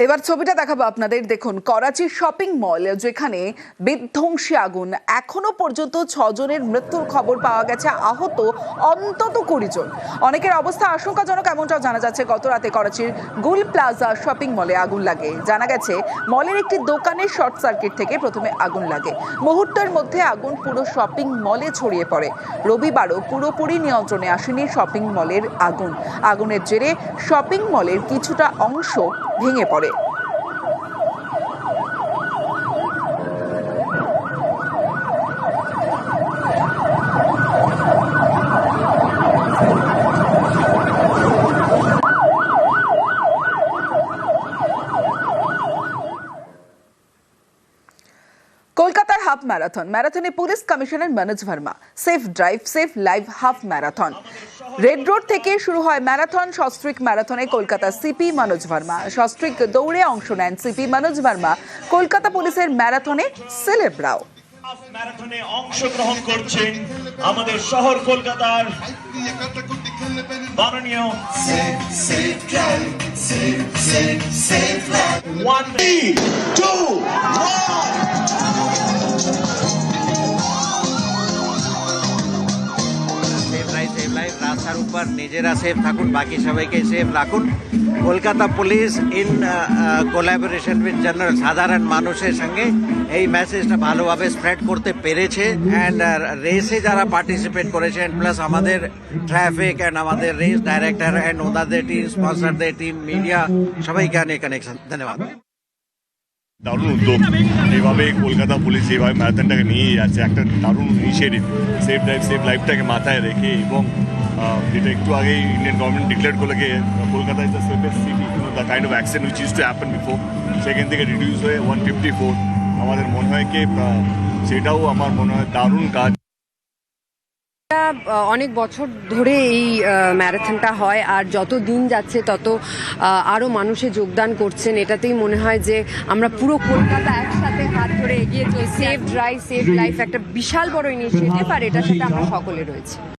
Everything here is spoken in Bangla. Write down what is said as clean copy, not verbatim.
এবার ছবিটা দেখাবো আপনাদের। দেখুন, করাচির শপিং মল যেখানে বিধ্বংসী আগুন, এখনো পর্যন্ত 6 জনের মৃত্যুর খবর পাওয়া গেছে, আহত অন্তত 20 জন। অনেকের অবস্থা আশঙ্কাজনক এমনটাও জানা যাচ্ছে। গত রাতে করাচির গুল প্লাজা শপিং মলে আগুন লাগে। জানা গেছে মলের একটি দোকানের শর্ট সার্কিট থেকে প্রথমে আগুন লাগে। মুহূর্তের মধ্যে আগুন পুরো শপিং মলে ছড়িয়ে পড়ে। রবিবারও পুরোপুরি নিয়ন্ত্রণে আসেনি শপিং মলের আগুন। আগুনের জেরে শপিং মলের কিছুটা অংশ ভেঙে পড়ে। কলকাতার হাফ ম্যারাথনে police commissioner Manoj Verma. Safe drive safe live half marathon. Red road থেকে শুরু হয় ম্যারাথন। সস্ত্রীক ম্যারাথনে কলকাতা সিপি মনোজ ভার্মা। সস্ত্রীক দৌড়ে অংশ নেন সিপি মনোজ ভার্মা। কলকাতা পুলিশের ম্যারাথনে সেলেবরাও। ম্যারাথনে অংশগ্রহণ করছেন আমাদের শহর কলকাতার মাননীয় রাস্তার উপর নিজেরা সেফ থাকুন, বাকি সবাইকে সেফ রাখুন। Kolkata police in collaboration with general সাধারণ মানুষের সঙ্গে এই মেসেজটা ভালোভাবে স্প্রেড করতে পেরেছে। অ্যান্ড রেসে যারা পার্টিসিপেট করেছেন, প্লাস আমাদের ট্রাফিক অ্যান্ড আমাদের রেস ডাইরেক্টর অ্যান্ড ওনাদের টিম, স্পন্সরদের টিম, মিডিয়া, সবাইকে অনেক অনেক ধন্যবাদ। দারুণ উদ্যোগ, যেভাবে কলকাতা পুলিশ যেভাবে ম্যারাথনটাকে নিয়ে যাচ্ছে, একটা দারুণ ইনিশিয়েটিভ। সেফ ড্রাইভ সেফ লাইফটাকে মাথায় রেখে, এবং যেটা একটু আগেই ইন্ডিয়ান গভর্নমেন্ট ডিক্লেয়ার করলে Kolkata is the safest city, the kind of accident which use to happen before, সেখান থেকে রিডিউস হয়ে 154। আমাদের মনে হয় কি সেটাও আমার মনে হয় দারুণ কাজ। অনেক বছর ধরে এই ম্যারাথনটা হয়, আর যত দিন যাচ্ছে তত আরও মানুষে যোগদান করছেন। এটাতেই মনে হয় যে আমরা পুরো কলকাতা একসাথে হাত ধরে এগিয়ে চলছি। সেফ ড্রাইভ সেফ লাইফ একটা বিশাল বড় ইনিশিয়েটিভ, আর এটার সাথে আমরা সকলে রয়েছি।